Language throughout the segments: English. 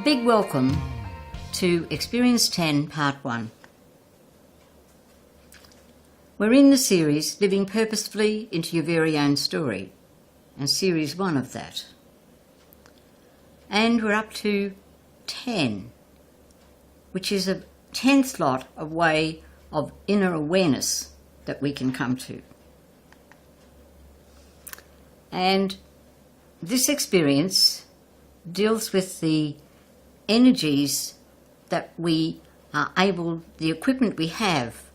big welcome to Experience 10 Part 1. We're in the series Living Purposefully into Your Very Own Story, and Series 1 of that. And we're up to 10, which is a 10th lot of way of inner awareness that we can come to. And this experience deals with the energies that we are able, the equipment we have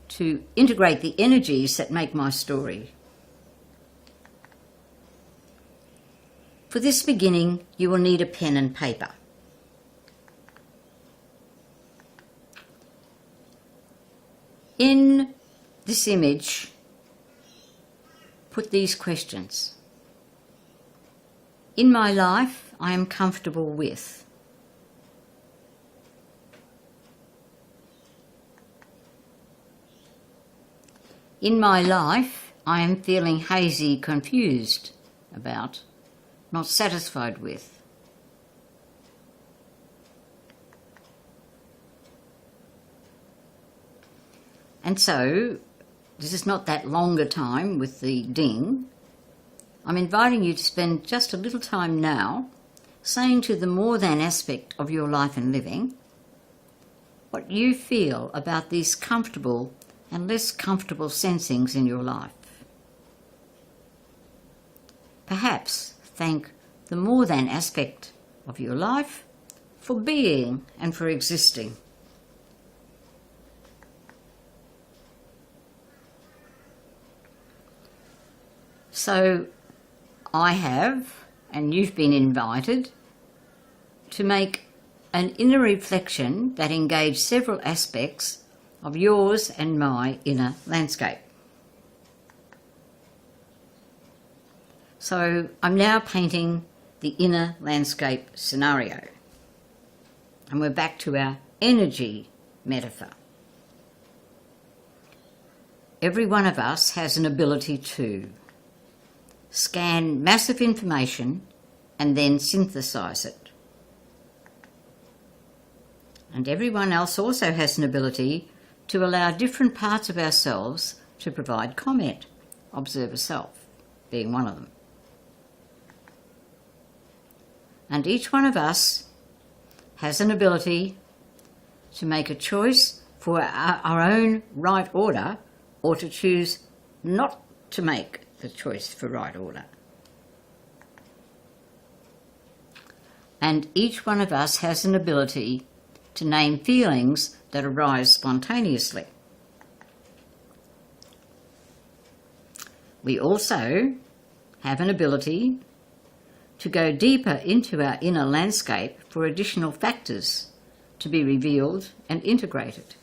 to integrate the energies that make my story. For this beginning, you will need a pen and paper. In this image, put these questions. In my life, I am comfortable with. In my life, I am feeling hazy, confused about, not satisfied with. And so, this is not that longer time with the ding. I'm inviting you to spend just a little time now saying to the more than aspect of your life and living what you feel about these comfortable and less comfortable sensings in your life. Perhaps thank the more than aspect of your life for being and for existing. So I have, and you've been invited, to make an inner reflection that engages several aspects of yours and my inner landscape. So I'm now painting the inner landscape scenario. And we're back to our energy metaphor. Every one of us has an ability to scan massive information and then synthesize it. And everyone else also has an ability to allow different parts of ourselves to provide comment, observer self being one of them. And each one of us has an ability to make a choice for our own right order, or to choose not to make the choice for right order. And each one of us has an ability to name feelings that arise spontaneously. We also have an ability to go deeper into our inner landscape for additional factors to be revealed and integrated.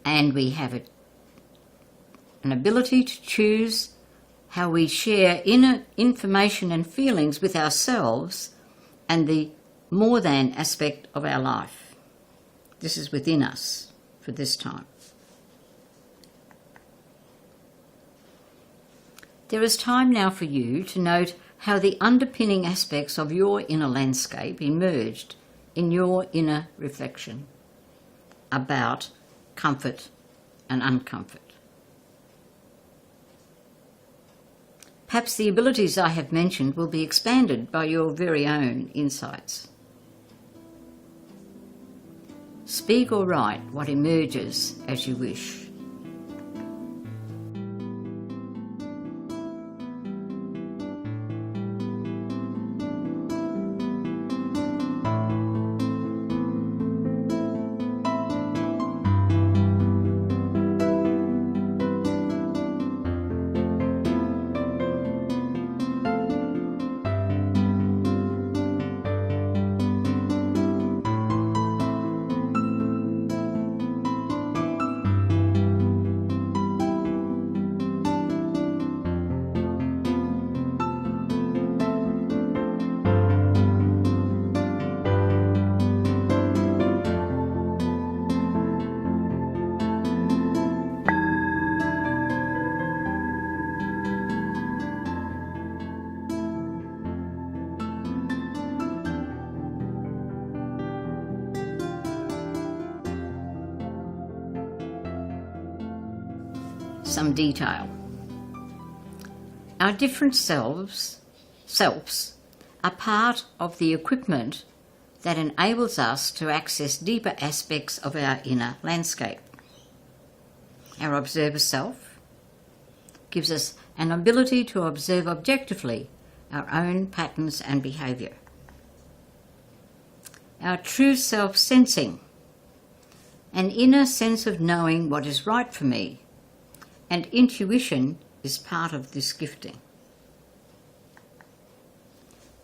And we have an ability to choose how we share inner information and feelings with ourselves and the more than aspect of our life. This is within us for this time. There is time now for you to note how the underpinning aspects of your inner landscape emerged in your inner reflection about comfort and uncomfort. Perhaps the abilities I have mentioned will be expanded by your very own insights. Speak or write what emerges as you wish. some detail. Our different selves are part of the equipment that enables us to access deeper aspects of our inner landscape. Our observer self gives us an ability to observe objectively our own patterns and behaviour. Our true self sensing, an inner sense of knowing what is right for me, and intuition is part of this gifting.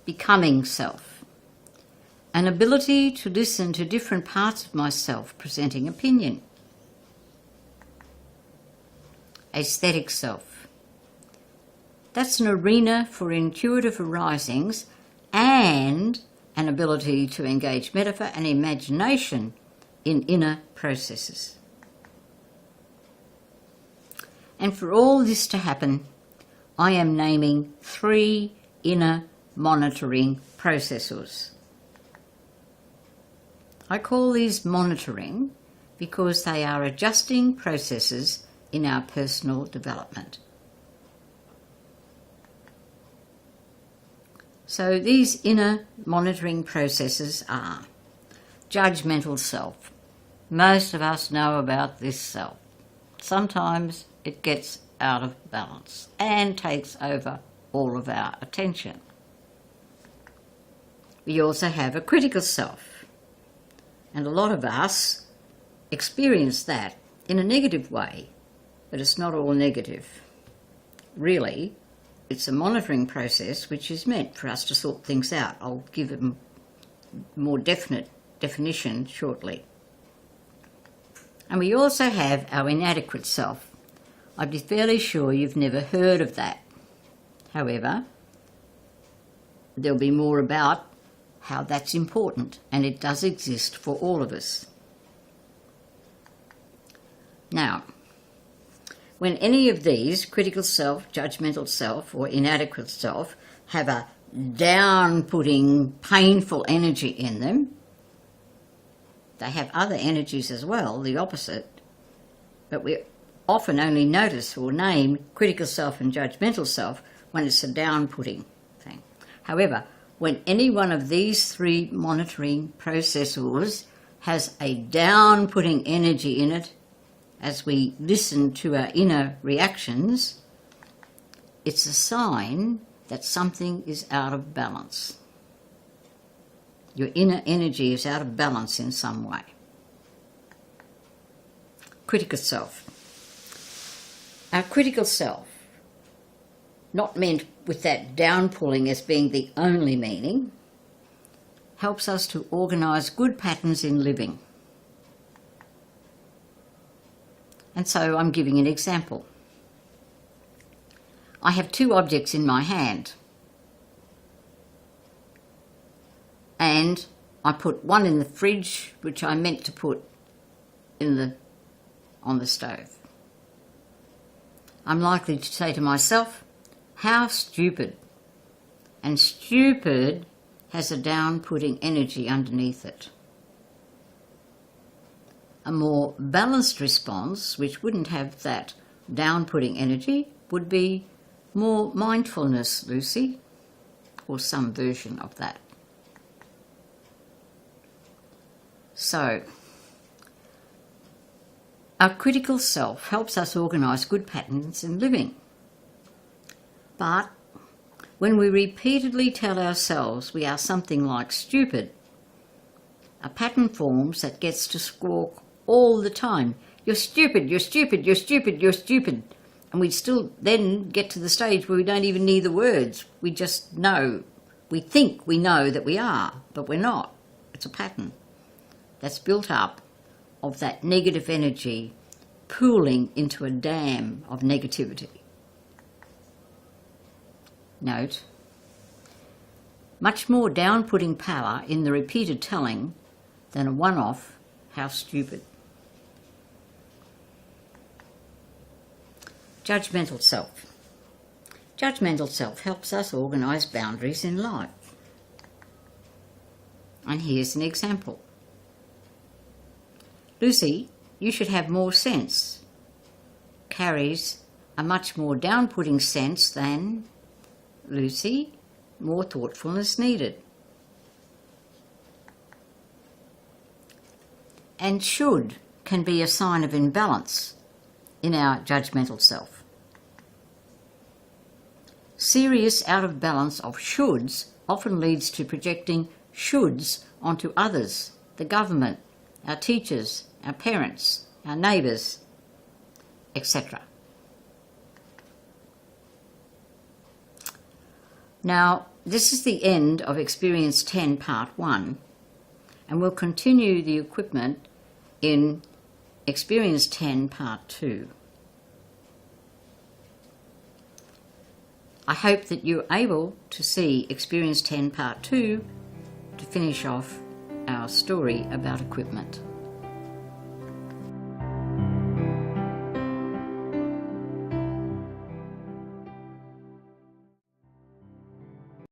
Becoming self, an ability to listen to different parts of myself presenting opinion. Aesthetic self, that's an arena for intuitive arisings and an ability to engage metaphor and imagination in inner processes. And for all this to happen, I am naming 3 inner monitoring processors. I call these monitoring because they are adjusting processes in our personal development. So these inner monitoring processes are judgmental self. Most of us know about this self. Sometimes it gets out of balance and takes over all of our attention. We also have a critical self, and a lot of us experience that in a negative way, but it's not all negative. Really, it's a monitoring process which is meant for us to sort things out. I'll give a more definite definition shortly. And we also have our inadequate self. I'd be fairly sure you've never heard of that. However, there'll be more about how that's important, and it does exist for all of us. Now, when any of these, critical self, judgmental self, or inadequate self, have a down-putting, painful energy in them, they have other energies as well, the opposite, but we often only notice or name critical self and judgmental self when it's a down-putting thing. However, when any one of these 3 monitoring processors has a down-putting energy in it, as we listen to our inner reactions, it's a sign that something is out of balance. Your inner energy is out of balance in some way. Critical self. Our critical self, not meant with that down-pulling as being the only meaning, helps us to organise good patterns in living. And so I'm giving an example. I have 2 objects in my hand, and I put one in the fridge, which I meant to put on the stove. I'm likely to say to myself, how stupid. And stupid has a down-putting energy underneath it. A more balanced response, which wouldn't have that down-putting energy, would be more mindfulness, Lucy, or some version of that. So, our critical self helps us organise good patterns in living. But when we repeatedly tell ourselves we are something like stupid, a pattern forms that gets to squawk all the time. You're stupid, you're stupid, you're stupid, you're stupid. And we still then get to the stage where we don't even need the words. We just know. We think we know that we are, but we're not. It's a pattern that's built up of that negative energy pooling into a dam of negativity. Note, much more down-putting power in the repeated telling than a one-off, how stupid. Judgmental self. Judgmental self helps us organise boundaries in life. And here's an example. Lucy, you should have more sense. carries a much more down-putting sense than Lucy, more thoughtfulness needed. And should can be a sign of imbalance in our judgmental self. Serious out of balance of shoulds often leads to projecting shoulds onto others, the government, our teachers, our parents, our neighbours, etc. Now, this is the end of Experience 10 Part 1, and we'll continue the equipment in Experience 10 Part 2. I hope that you're able to see Experience 10 Part 2 to finish off our story about equipment.